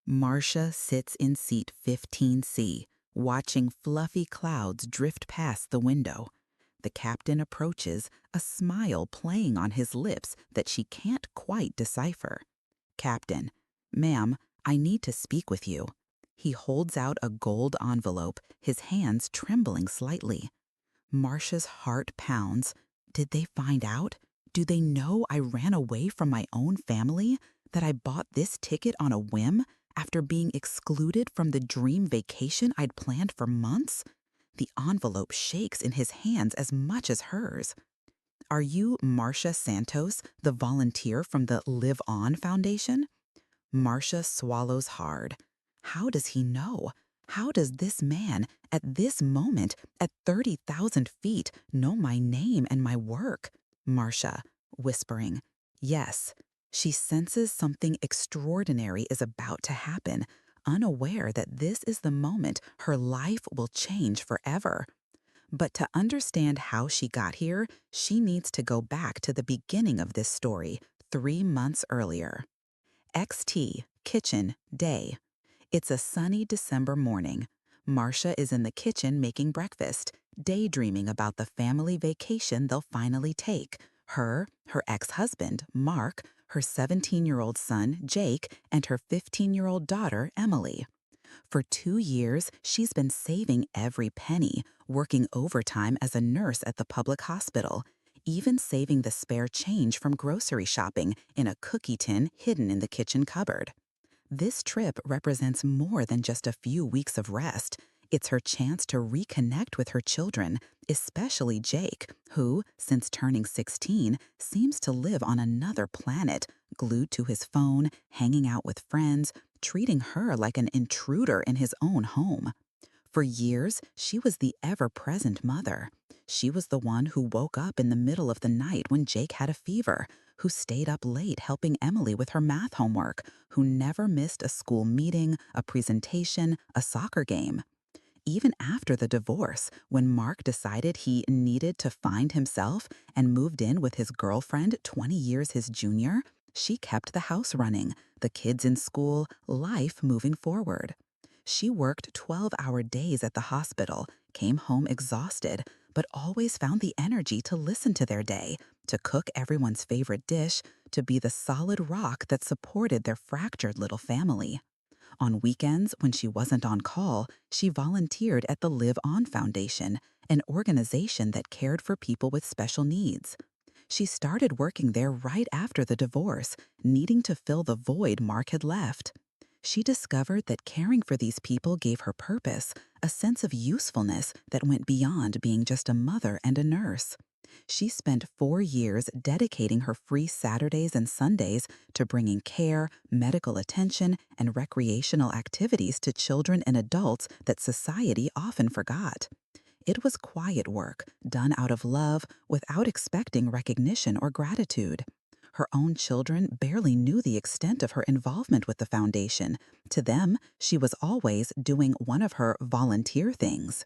Marcia sits in seat 15C, watching fluffy clouds drift past the window. The captain approaches, a smile playing on his lips that she can't quite decipher. Captain, ma'am, I need to speak with you. He holds out a gold envelope, his hands trembling slightly. Marcia's heart pounds. Did they find out? Do they know I ran away from my own family? That I bought this ticket on a whim after being excluded from the dream vacation I'd planned for months? The envelope shakes in his hands as much as hers. Are you Marcia Santos, the volunteer from the Live On Foundation? Marcia swallows hard. How does he know? How does this man, at this moment, at 30,000 feet, know my name and my work? Marcia, whispering, yes. She senses something extraordinary is about to happen, unaware that this is the moment her life will change forever. But to understand how she got here, she needs to go back to the beginning of this story, 3 months earlier. XT, kitchen, day. It's a sunny December morning. Marcia is in the kitchen making breakfast, daydreaming about the family vacation they'll finally take. Her ex-husband, Mark, her 17-year-old son, Jake, and her 15-year-old daughter, Emily. For 2 years, she's been saving every penny, working overtime as a nurse at the public hospital, even saving the spare change from grocery shopping in a cookie tin hidden in the kitchen cupboard. This trip represents more than just a few weeks of rest. It's her chance to reconnect with her children, especially Jake, who, since turning 16, seems to live on another planet, glued to his phone, hanging out with friends, treating her like an intruder in his own home. For years, she was the ever-present mother. She was the one who woke up in the middle of the night when Jake had a fever, who stayed up late helping Emily with her math homework, who never missed a school meeting, a presentation, a soccer game. Even after the divorce, when Mark decided he needed to find himself and moved in with his girlfriend 20 years his junior, she kept the house running, the kids in school, life moving forward. She worked 12-hour days at the hospital, came home exhausted, but always found the energy to listen to their day, to cook everyone's favorite dish, to be the solid rock that supported their fractured little family. On weekends, when she wasn't on call, she volunteered at the Live On Foundation, an organization that cared for people with special needs. She started working there right after the divorce, needing to fill the void Mark had left. She discovered that caring for these people gave her purpose, a sense of usefulness that went beyond being just a mother and a nurse. She spent 4 years dedicating her free Saturdays and Sundays to bringing care, medical attention, and recreational activities to children and adults that society often forgot. It was quiet work, done out of love, without expecting recognition or gratitude. Her own children barely knew the extent of her involvement with the foundation. To them, she was always doing one of her volunteer things.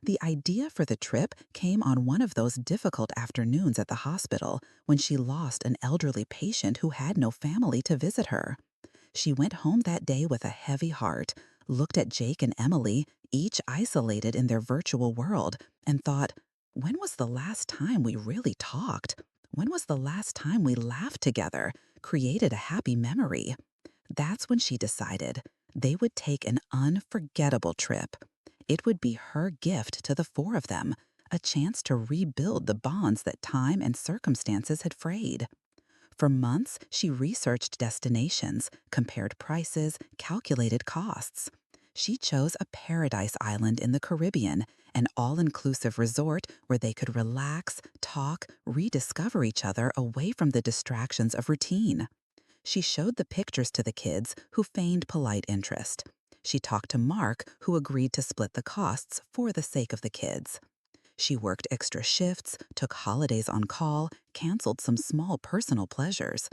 The idea for the trip came on one of those difficult afternoons at the hospital when she lost an elderly patient who had no family to visit her. She went home that day with a heavy heart, looked at Jake and Emily, each isolated in their virtual world, and thought, when was the last time we really talked? When was the last time we laughed together, created a happy memory? That's when she decided they would take an unforgettable trip. It would be her gift to the 4 of them, a chance to rebuild the bonds that time and circumstances had frayed. For months, she researched destinations, compared prices, calculated costs. She chose a paradise island in the Caribbean, an all-inclusive resort where they could relax, talk, rediscover each other away from the distractions of routine. She showed the pictures to the kids, who feigned polite interest. She talked to Mark, who agreed to split the costs for the sake of the kids. She worked extra shifts, took holidays on call, canceled some small personal pleasures.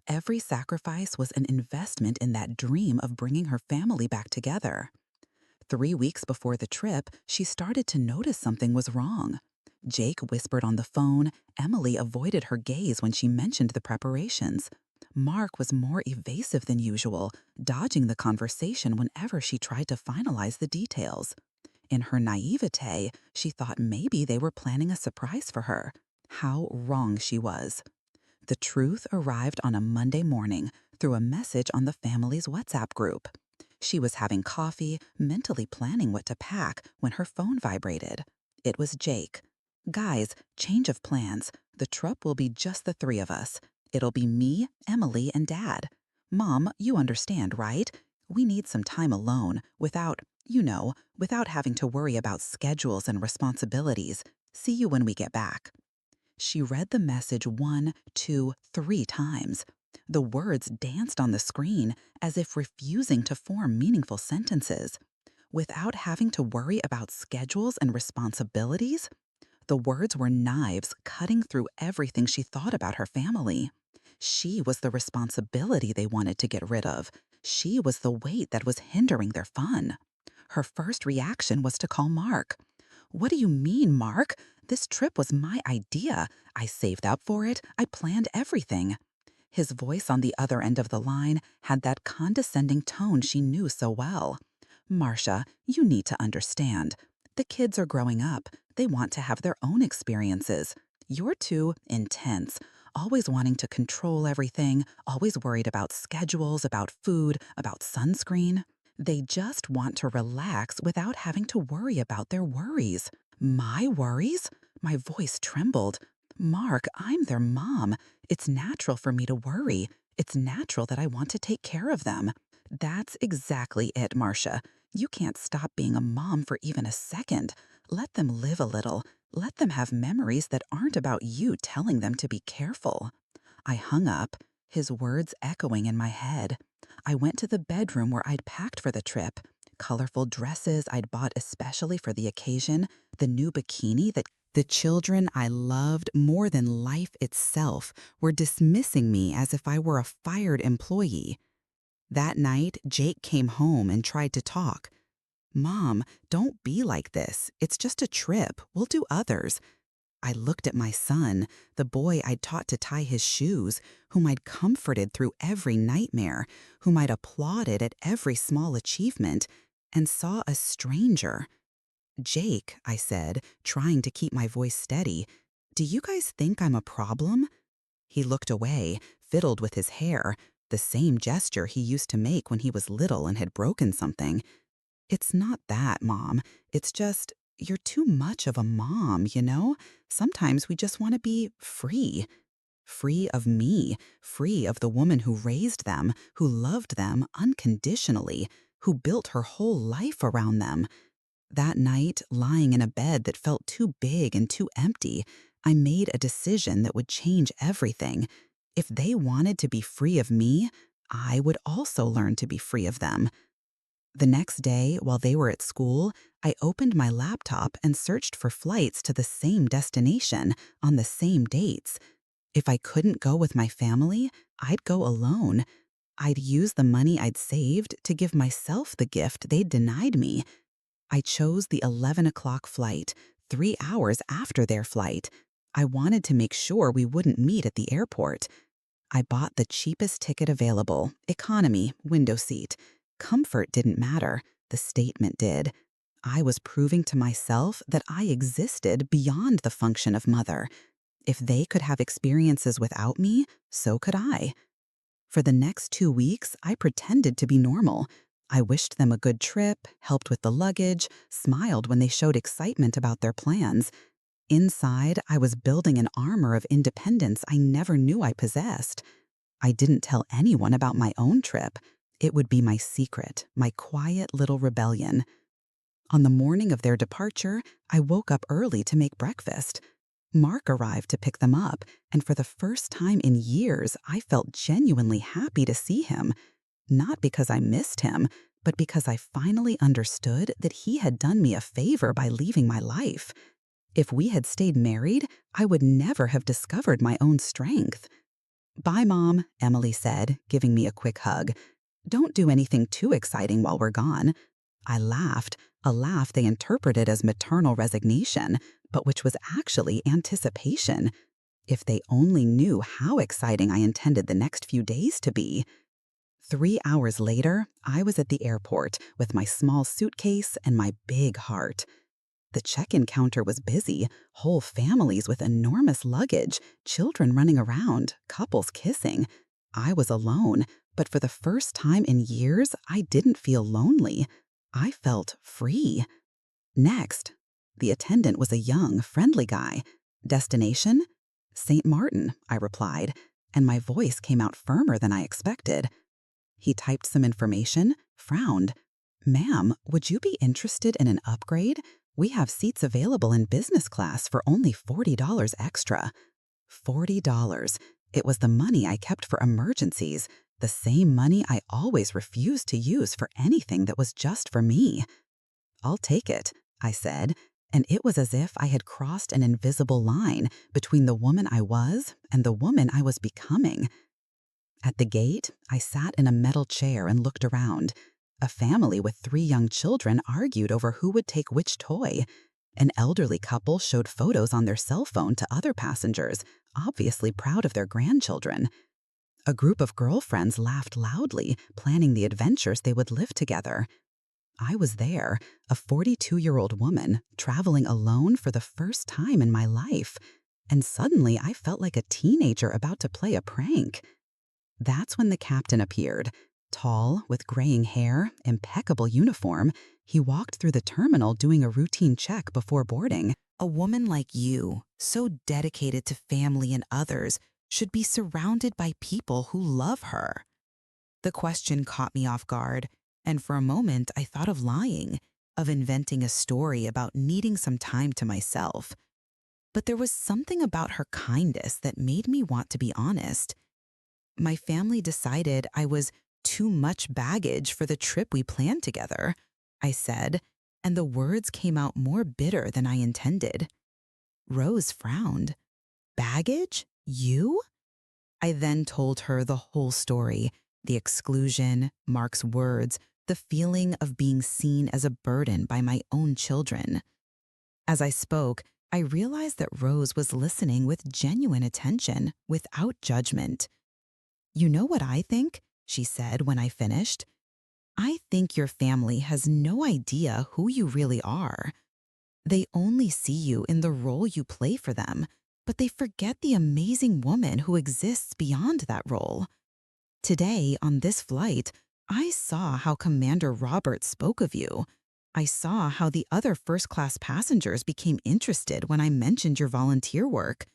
Every sacrifice was an investment in that dream of bringing her family back together. 3 weeks before the trip, she started to notice something was wrong. Jake whispered on the phone, Emily avoided her gaze when she mentioned the preparations. Mark was more evasive than usual, dodging the conversation whenever she tried to finalize the details. In her naivete, she thought maybe they were planning a surprise for her. How wrong she was. The truth arrived on a Monday morning through a message on the family's WhatsApp group. She was having coffee, mentally planning what to pack, when her phone vibrated. It was Jake. "Guys, change of plans. The trip will be just the three of us. It'll be me, Emily, and Dad. Mom, you understand, right? We need some time alone, without having to worry about schedules and responsibilities. See you when we get back." She read the message 1, 2, 3 times. The words danced on the screen as if refusing to form meaningful sentences. Without having to worry about schedules and responsibilities, the words were knives cutting through everything she thought about her family. She was the responsibility they wanted to get rid of. She was the weight that was hindering their fun. Her first reaction was to call Mark. "What do you mean, Mark? This trip was my idea. I saved up for it. I planned everything." His voice on the other end of the line had that condescending tone she knew so well. "Marcia, you need to understand. The kids are growing up. They want to have their own experiences. You're too intense, always wanting to control everything, always worried about schedules, about food, about sunscreen. They just want to relax without having to worry about their worries." "My worries?" My voice trembled. "Mark, I'm their mom. It's natural for me to worry. It's natural that I want to take care of them." "That's exactly it, Marcia. You can't stop being a mom for even a second. Let them live a little. Let them have memories that aren't about you telling them to be careful." I hung up, his words echoing in my head. I went to the bedroom where I'd packed for the trip. Colorful dresses I'd bought especially for the occasion, the new bikini that the children I loved more than life itself were dismissing me as if I were a fired employee. That night, Jake came home and tried to talk. "Mom, don't be like this. It's just a trip. We'll do others." I looked at my son, the boy I'd taught to tie his shoes, whom I'd comforted through every nightmare, whom I'd applauded at every small achievement, and saw a stranger. "Jake," I said, trying to keep my voice steady, "do you guys think I'm a problem?" He looked away, fiddled with his hair, the same gesture he used to make when he was little and had broken something. "It's not that, Mom. It's just, you're too much of a mom, you know? Sometimes we just want to be free. Free of me, free of the woman who raised them, who loved them unconditionally, who built her whole life around them." That night, lying in a bed that felt too big and too empty, I made a decision that would change everything. If they wanted to be free of me, I would also learn to be free of them. The next day, while they were at school, I opened my laptop and searched for flights to the same destination on the same dates. If I couldn't go with my family, I'd go alone. I'd use the money I'd saved to give myself the gift they'd denied me. I chose the 11 o'clock flight, 3 hours after their flight. I wanted to make sure we wouldn't meet at the airport. I bought the cheapest ticket available, economy, window seat. Comfort didn't matter. The statement did. I was proving to myself that I existed beyond the function of mother. If they could have experiences without me, so could I. For the next 2 weeks, I pretended to be normal. I wished them a good trip, helped with the luggage, smiled when they showed excitement about their plans. Inside, I was building an armor of independence I never knew I possessed. I didn't tell anyone about my own trip. It would be my secret, my quiet little rebellion. On the morning of their departure, I woke up early to make breakfast. Mark arrived to pick them up, and for the first time in years, I felt genuinely happy to see him. Not because I missed him, but because I finally understood that he had done me a favor by leaving my life. If we had stayed married, I would never have discovered my own strength. "Bye, Mom," Emily said, giving me a quick hug. "Don't do anything too exciting while we're gone." I laughed, a laugh they interpreted as maternal resignation, but which was actually anticipation. If they only knew how exciting I intended the next few days to be. 3 hours later, I was at the airport with my small suitcase and my big heart. The check-in counter was busy, whole families with enormous luggage, children running around, couples kissing. I was alone, but for the first time in years, I didn't feel lonely. I felt free. Next, the attendant was a young, friendly guy. Destination? St. Martin, I replied, and my voice came out firmer than I expected. He typed some information, frowned. "Ma'am, would you be interested in an upgrade? We have seats available in business class for only $40 extra." $40. It was the money I kept for emergencies, the same money I always refused to use for anything that was just for me. "I'll take it," I said, and it was as if I had crossed an invisible line between the woman I was and the woman I was becoming. At the gate, I sat in a metal chair and looked around. A family with 3 young children argued over who would take which toy. An elderly couple showed photos on their cell phone to other passengers, obviously proud of their grandchildren. A group of girlfriends laughed loudly, planning the adventures they would live together. I was there, a 42-year-old woman, traveling alone for the first time in my life. And suddenly I felt like a teenager about to play a prank. That's when the captain appeared. Tall, with graying hair, impeccable uniform, he walked through the terminal doing a routine check before boarding. "A woman like you, so dedicated to family and others, should be surrounded by people who love her." The question caught me off guard, and for a moment I thought of lying, of inventing a story about needing some time to myself. But there was something about her kindness that made me want to be honest. "My family decided I was too much baggage for the trip we planned together," I said, and the words came out more bitter than I intended. Rose frowned. "Baggage? You?" I then told her the whole story, the exclusion, Mark's words, the feeling of being seen as a burden by my own children. As I spoke, I realized that Rose was listening with genuine attention, without judgment. "You know what I think?" she said when I finished. "I think your family has no idea who you really are. They only see you in the role you play for them, but they forget the amazing woman who exists beyond that role. Today, on this flight, I saw how Commander Roberts spoke of you. I saw how the other first-class passengers became interested when I mentioned your volunteer work.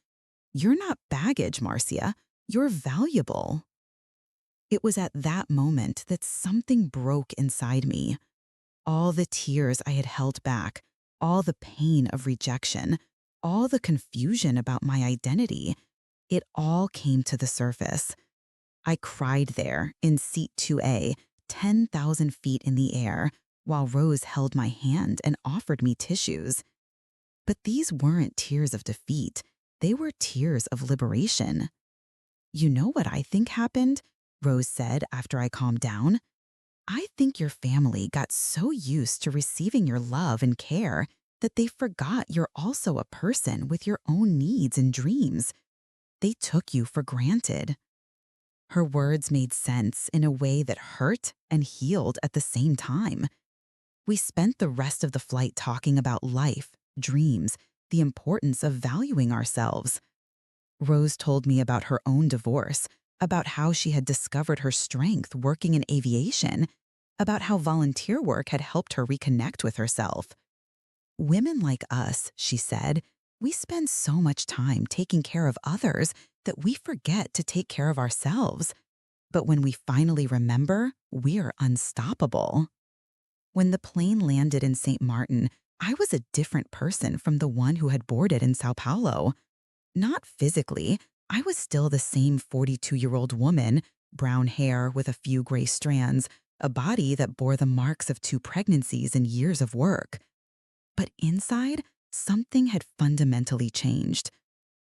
You're not baggage, Marcia. You're valuable." It was at that moment that something broke inside me. All the tears I had held back, all the pain of rejection, all the confusion about my identity, it all came to the surface. I cried there in seat 2A, 10,000 feet in the air, while Rose held my hand and offered me tissues. But these weren't tears of defeat. They were tears of liberation. "You know what I think happened?" Rose said after I calmed down. "I think your family got so used to receiving your love and care that they forgot you're also a person with your own needs and dreams. They took you for granted." Her words made sense in a way that hurt and healed at the same time. We spent the rest of the flight talking about life, dreams, the importance of valuing ourselves. Rose told me about her own divorce, about how she had discovered her strength working in aviation, about how volunteer work had helped her reconnect with herself. "Women like us," she said, "we spend so much time taking care of others that we forget to take care of ourselves. But when we finally remember, we're unstoppable." When the plane landed in St. Martin, I was a different person from the one who had boarded in Sao Paulo. Not physically, I was still the same 42-year-old woman, brown hair with a few gray strands, a body that bore the marks of 2 pregnancies and years of work. But inside, something had fundamentally changed.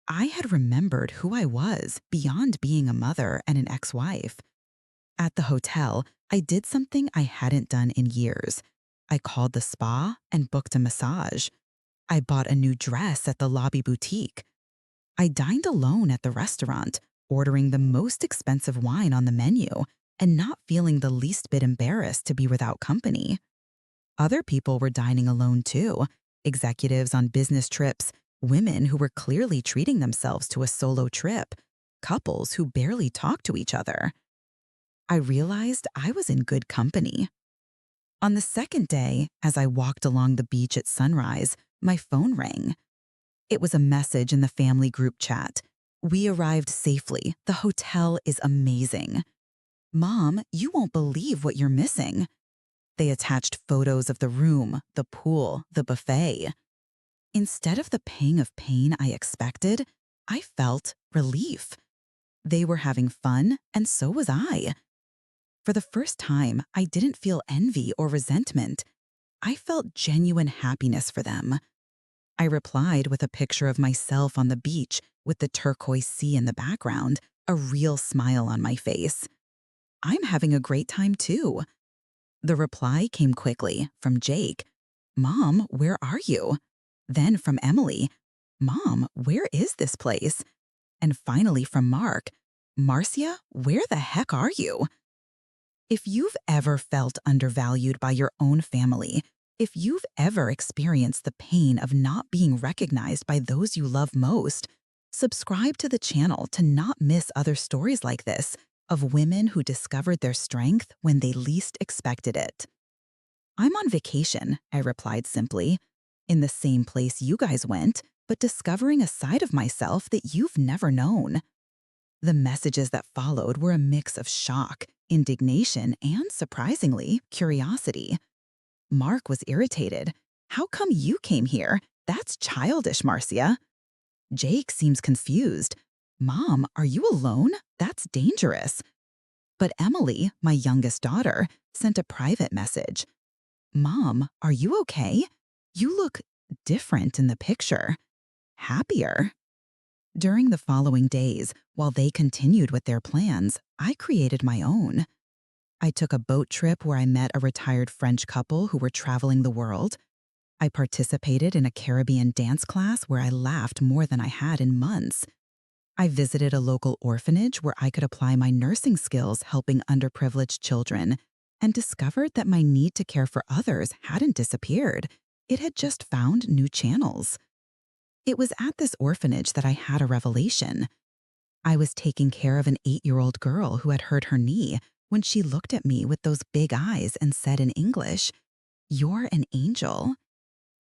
I had remembered who I was beyond being a mother and an ex-wife. At the hotel, I did something I hadn't done in years. I called the spa and booked a massage. I bought a new dress at the lobby boutique. I dined alone at the restaurant, ordering the most expensive wine on the menu and not feeling the least bit embarrassed to be without company. Other people were dining alone too, executives on business trips, women who were clearly treating themselves to a solo trip, couples who barely talked to each other. I realized I was in good company. On the second day, as I walked along the beach at sunrise, my phone rang. It was a message in the family group chat. "We arrived safely. The hotel is amazing. Mom, you won't believe what you're missing." They attached photos of the room, the pool, the buffet. Instead of the pang of pain I expected, I felt relief. They were having fun, and so was I. For the first time, I didn't feel envy or resentment. I felt genuine happiness for them. I replied with a picture of myself on the beach with the turquoise sea in the background, a real smile on my face. "I'm having a great time too." The reply came quickly from Jake. "Mom, where are you?" Then from Emily. "Mom, where is this place?" And finally from Mark. "Marcia, where the heck are you?" If you've ever felt undervalued by your own family, if you've ever experienced the pain of not being recognized by those you love most, subscribe to the channel to not miss other stories like this of women who discovered their strength when they least expected it. "I'm on vacation," I replied simply, "in the same place you guys went, but discovering a side of myself that you've never known." The messages that followed were a mix of shock, indignation, and, surprisingly, curiosity. Mark was irritated. "How come you came here? That's childish, Marcia." Jake seems confused. "Mom, are you alone? That's dangerous." But Emily, my youngest daughter, sent a private message. "Mom, are you okay? You look different in the picture. Happier." During the following days, while they continued with their plans, I created my own. I took a boat trip where I met a retired French couple who were traveling the world. I participated in a Caribbean dance class where I laughed more than I had in months. I visited a local orphanage where I could apply my nursing skills helping underprivileged children, and discovered that my need to care for others hadn't disappeared. It had just found new channels. It was at this orphanage that I had a revelation. I was taking care of an 8-year-old girl who had hurt her knee when she looked at me with those big eyes and said in English, "You're an angel."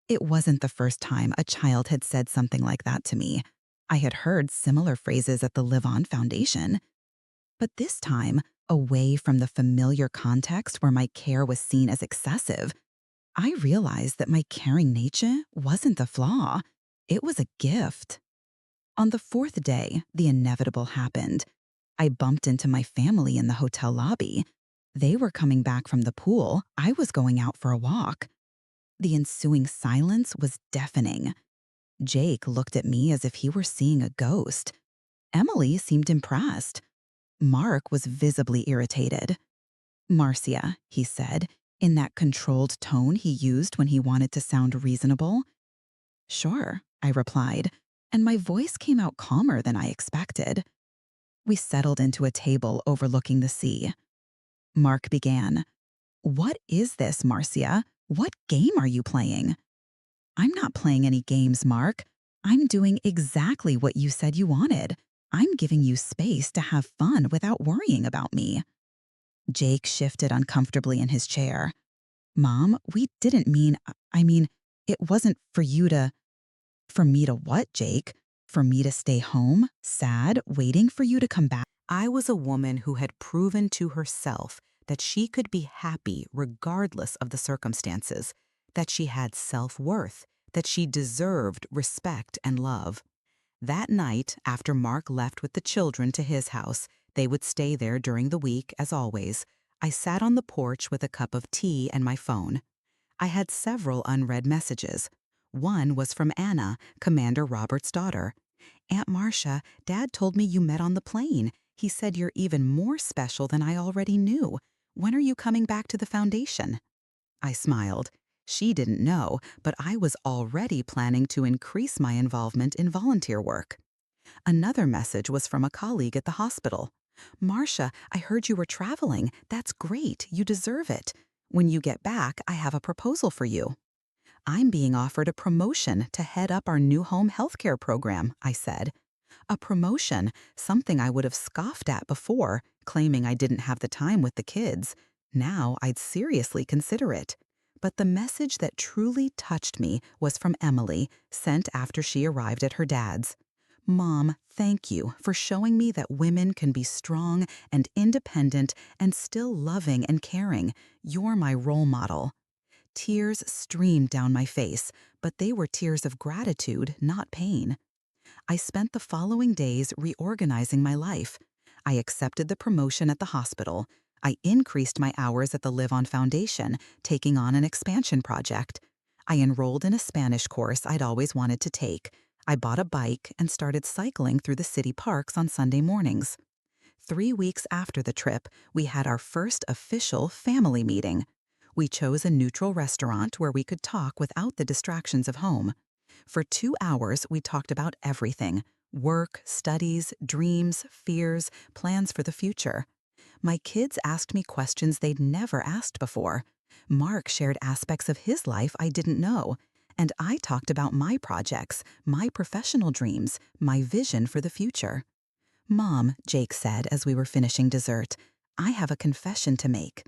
It wasn't the first time a child had said something like that to me. I had heard similar phrases at the Live On Foundation. But this time, away from the familiar context where my care was seen as excessive, I realized that my caring nature wasn't a flaw. It was a gift. On the fourth day, the inevitable happened. I bumped into my family in the hotel lobby. They were coming back from the pool. I was going out for a walk. The ensuing silence was deafening. Jake looked at me as if he were seeing a ghost. Emily seemed impressed. Mark was visibly irritated. "Marcia," he said, in that controlled tone he used when he wanted to sound reasonable. "Sure," I replied, and my voice came out calmer than I expected. We settled into a table overlooking the sea. Mark began. "What is this, Marcia? What game are you playing?" "I'm not playing any games, Mark. I'm doing exactly what you said you wanted. I'm giving you space to have fun without worrying about me." Jake shifted uncomfortably in his chair. "Mom, we didn't mean, it wasn't for you to—" "For me to what, Jake? For me to stay home, sad, waiting for you to come back?" I was a woman who had proven to herself that she could be happy regardless of the circumstances, that she had self-worth, that she deserved respect and love. That night, after Mark left with the children to his house, they would stay there during the week, as always. I sat on the porch with a cup of tea and my phone. I had several unread messages. One was from Anna, Commander Robert's daughter. "Aunt Marcia, Dad told me you met on the plane. He said you're even more special than I already knew. When are you coming back to the foundation?" I smiled. She didn't know, but I was already planning to increase my involvement in volunteer work. Another message was from a colleague at the hospital. Marcia, I heard you were traveling. That's great. You deserve it. When you get back, I have a proposal for you. I'm being offered a promotion to head up our new home healthcare program, I said. A promotion, something I would have scoffed at before, claiming I didn't have the time with the kids. Now I'd seriously consider it. But the message that truly touched me was from Emily, sent after she arrived at her dad's. Mom, thank you for showing me that women can be strong and independent and still loving and caring. You're my role model. Tears streamed down my face, but they were tears of gratitude, not pain. I spent the following days reorganizing my life. I accepted the promotion at the hospital. I increased my hours at the Live On Foundation, taking on an expansion project. I enrolled in a Spanish course I'd always wanted to take. I bought a bike and started cycling through the city parks on Sunday mornings. 3 weeks after the trip, we had our first official family meeting. We chose a neutral restaurant where we could talk without the distractions of home. For 2 hours, we talked about everything: work, studies, dreams, fears, plans for the future. My kids asked me questions they'd never asked before. Mark shared aspects of his life I didn't know. And I talked about my projects, my professional dreams, my vision for the future. Mom, Jake said as we were finishing dessert, I have a confession to make.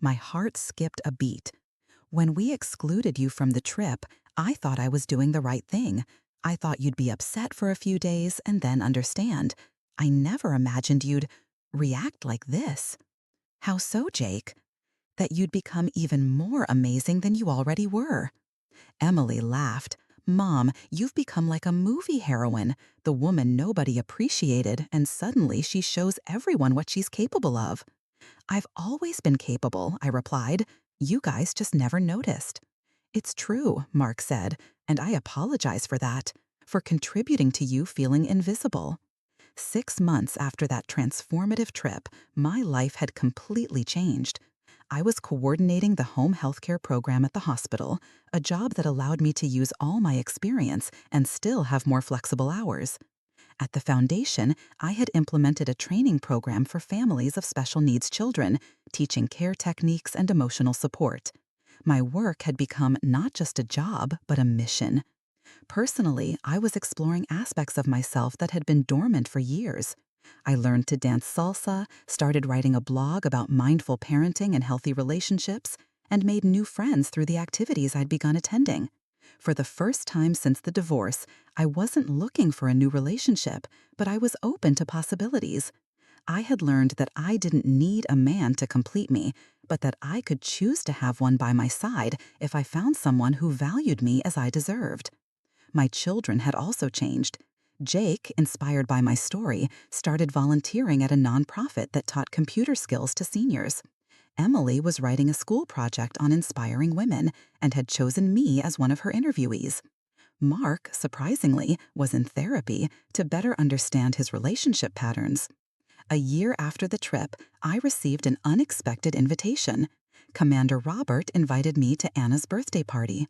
My heart skipped a beat. When we excluded you from the trip, I thought I was doing the right thing. I thought you'd be upset for a few days and then understand. I never imagined you'd react like this. How so, Jake? That you'd become even more amazing than you already were. Emily laughed. Mom, you've become like a movie heroine, the woman nobody appreciated, and suddenly she shows everyone what she's capable of. I've always been capable, I replied. You guys just never noticed. It's true, Mark said, and I apologize for that, for contributing to you feeling invisible. 6 months after that transformative trip, my life had completely changed. I was coordinating the home healthcare program at the hospital, a job that allowed me to use all my experience and still have more flexible hours. At the foundation, I had implemented a training program for families of special needs children, teaching care techniques and emotional support. My work had become not just a job, but a mission. Personally, I was exploring aspects of myself that had been dormant for years. I learned to dance salsa, started writing a blog about mindful parenting and healthy relationships, and made new friends through the activities I'd begun attending. For the first time since the divorce, I wasn't looking for a new relationship, but I was open to possibilities. I had learned that I didn't need a man to complete me, but that I could choose to have one by my side if I found someone who valued me as I deserved. My children had also changed. Jake, inspired by my story, started volunteering at a nonprofit that taught computer skills to seniors. Emily was writing a school project on inspiring women and had chosen me as one of her interviewees. Mark, surprisingly, was in therapy to better understand his relationship patterns. A year after the trip, I received an unexpected invitation. Commander Robert invited me to Anna's birthday party.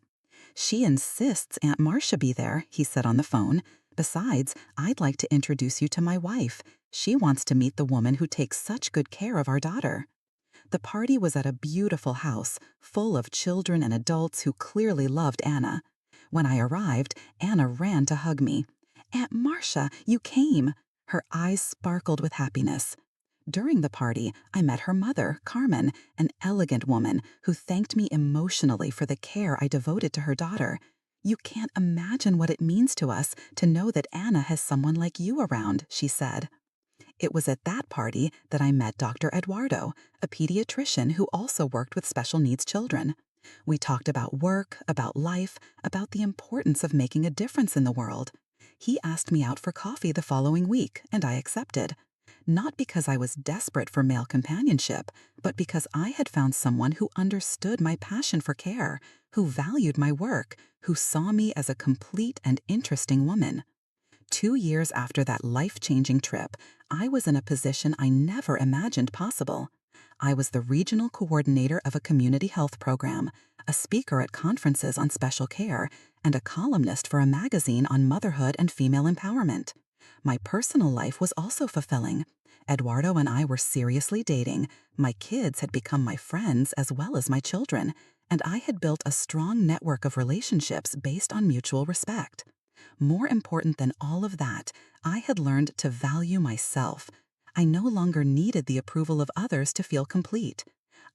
She insists Aunt Marcia be there, he said on the phone. Besides, I'd like to introduce you to my wife. She wants to meet the woman who takes such good care of our daughter. The party was at a beautiful house, full of children and adults who clearly loved Anna. When I arrived, Anna ran to hug me. Aunt Marcia, you came. Her eyes sparkled with happiness. During the party, I met her mother, Carmen, an elegant woman who thanked me emotionally for the care I devoted to her daughter. You can't imagine what it means to us to know that Anna has someone like you around, she said. It was at that party that I met Dr. Eduardo, a pediatrician who also worked with special needs children. We talked about work, about life, about the importance of making a difference in the world. He asked me out for coffee the following week, and I accepted. Not because I was desperate for male companionship, but because I had found someone who understood my passion for care, who valued my work, who saw me as a complete and interesting woman. 2 years after that life-changing trip, I was in a position I never imagined possible. I was the regional coordinator of a community health program, a speaker at conferences on special care, and a columnist for a magazine on motherhood and female empowerment. My personal life was also fulfilling. Eduardo and I were seriously dating, my kids had become my friends as well as my children, and I had built a strong network of relationships based on mutual respect. More important than all of that, I had learned to value myself. I no longer needed the approval of others to feel complete.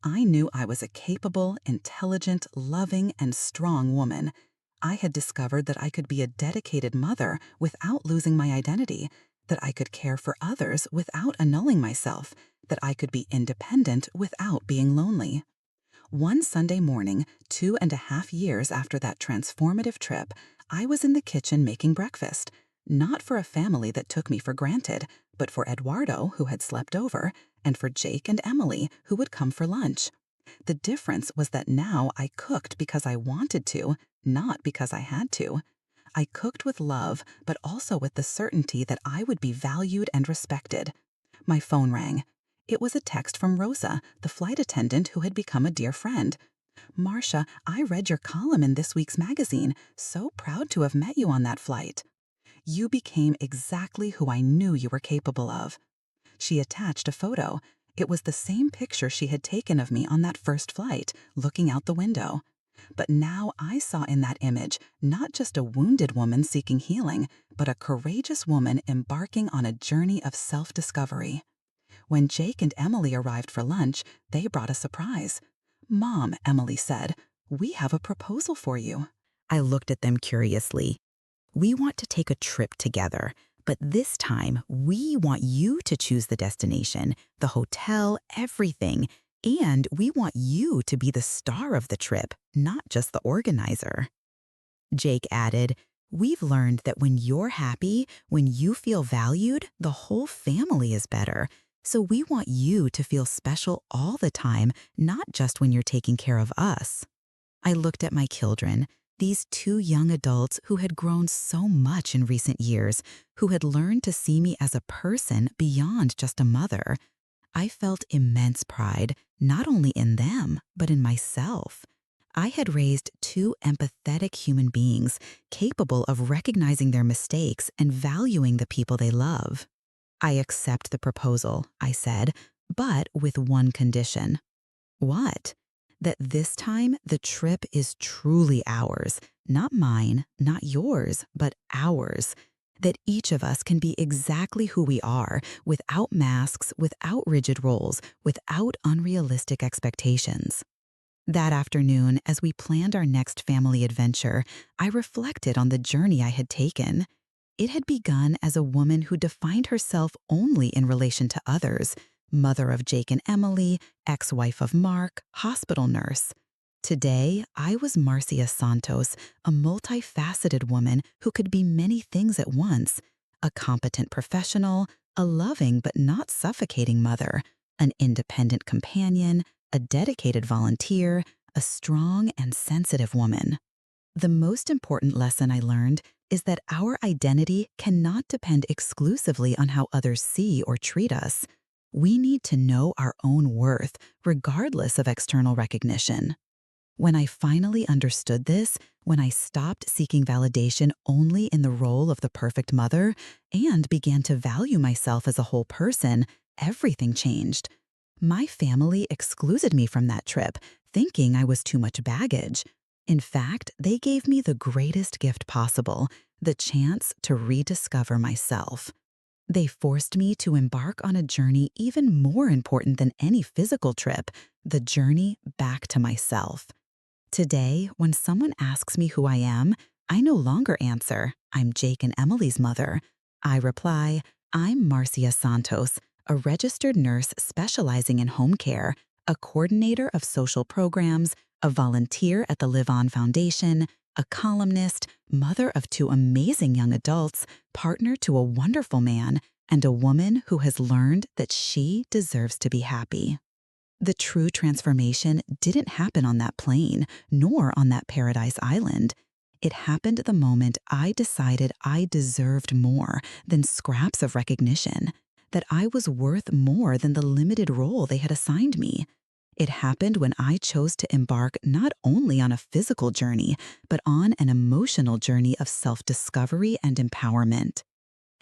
I knew I was a capable, intelligent, loving, and strong woman. I had discovered that I could be a dedicated mother without losing my identity, that I could care for others without annulling myself, that I could be independent without being lonely. One Sunday morning, 2.5 years after that transformative trip, I was in the kitchen making breakfast. Not for a family that took me for granted, but for Eduardo, who had slept over, and for Jake and Emily, who would come for lunch. The difference was that now I cooked because I wanted to, not because I had to. I cooked with love, but also with the certainty that I would be valued and respected. My phone rang. It was a text from Rosa, the flight attendant who had become a dear friend. "Marcia, I read your column in this week's magazine. So proud to have met you on that flight. You became exactly who I knew you were capable of." She attached a photo. It was the same picture she had taken of me on that first flight, looking out the window. But now I saw in that image not just a wounded woman seeking healing, but a courageous woman embarking on a journey of self-discovery. When Jake and Emily arrived for lunch, they brought a surprise. "Mom," Emily said, "we have a proposal for you." I looked at them curiously. "We want to take a trip together, but this time we want you to choose the destination, the hotel, everything. And we want you to be the star of the trip, not just the organizer." Jake added, "We've learned that when you're happy, when you feel valued, the whole family is better. So we want you to feel special all the time, not just when you're taking care of us." I looked at my children, these two young adults who had grown so much in recent years, who had learned to see me as a person beyond just a mother. I felt immense pride, not only in them, but in myself. I had raised two empathetic human beings capable of recognizing their mistakes and valuing the people they love. "I accept the proposal," I said, "but with one condition." "What?" "That this time the trip is truly ours. Not mine, not yours, but ours. That each of us can be exactly who we are, without masks, without rigid roles, without unrealistic expectations." That afternoon, as we planned our next family adventure, I reflected on the journey I had taken. It had begun as a woman who defined herself only in relation to others, mother of Jake and Emily, ex-wife of Mark, hospital nurse. Today, I was Marcia Santos, a multifaceted woman who could be many things at once: a competent professional, a loving but not suffocating mother, an independent companion, a dedicated volunteer, a strong and sensitive woman. The most important lesson I learned is that our identity cannot depend exclusively on how others see or treat us. We need to know our own worth, regardless of external recognition. When I finally understood this, when I stopped seeking validation only in the role of the perfect mother and began to value myself as a whole person, everything changed. My family excluded me from that trip, thinking I was too much baggage. In fact, they gave me the greatest gift possible, the chance to rediscover myself. They forced me to embark on a journey even more important than any physical trip, the journey back to myself. Today, when someone asks me who I am, I no longer answer, "I'm Jake and Emily's mother." I reply, "I'm Marcia Santos, a registered nurse specializing in home care, a coordinator of social programs, a volunteer at the Live On Foundation, a columnist, mother of two amazing young adults, partner to a wonderful man, and a woman who has learned that she deserves to be happy." The true transformation didn't happen on that plane, nor on that paradise island. It happened the moment I decided I deserved more than scraps of recognition, that I was worth more than the limited role they had assigned me. It happened when I chose to embark not only on a physical journey, but on an emotional journey of self-discovery and empowerment.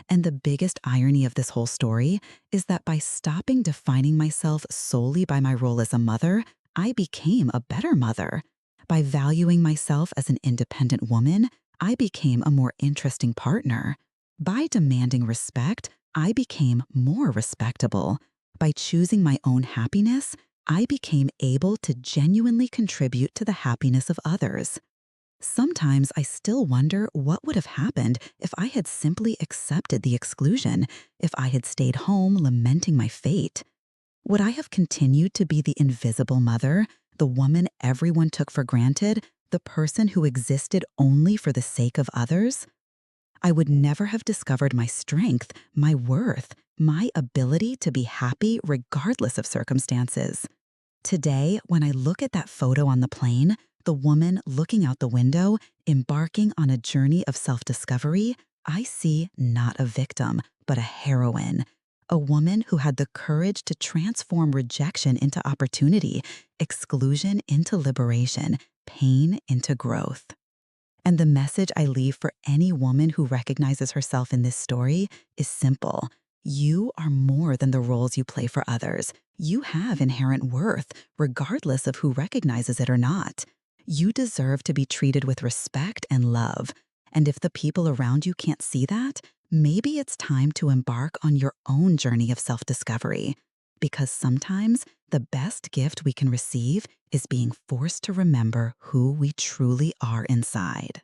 And the biggest irony of this whole story is that by stopping defining myself solely by my role as a mother, I became a better mother. By valuing myself as an independent woman, I became a more interesting partner. By demanding respect, I became more respectable. By choosing my own happiness, I became able to genuinely contribute to the happiness of others. Sometimes I still wonder what would have happened if I had simply accepted the exclusion, if I had stayed home lamenting my fate. Would I have continued to be the invisible mother, the woman everyone took for granted, the person who existed only for the sake of others? I would never have discovered my strength, my worth, my ability to be happy regardless of circumstances. Today, when I look at that photo on the plane, the woman looking out the window, embarking on a journey of self-discovery, I see not a victim, but a heroine. A woman who had the courage to transform rejection into opportunity, exclusion into liberation, pain into growth. And the message I leave for any woman who recognizes herself in this story is simple. You are more than the roles you play for others. You have inherent worth, regardless of who recognizes it or not. You deserve to be treated with respect and love. And if the people around you can't see that, maybe it's time to embark on your own journey of self-discovery. Because sometimes the best gift we can receive is being forced to remember who we truly are inside.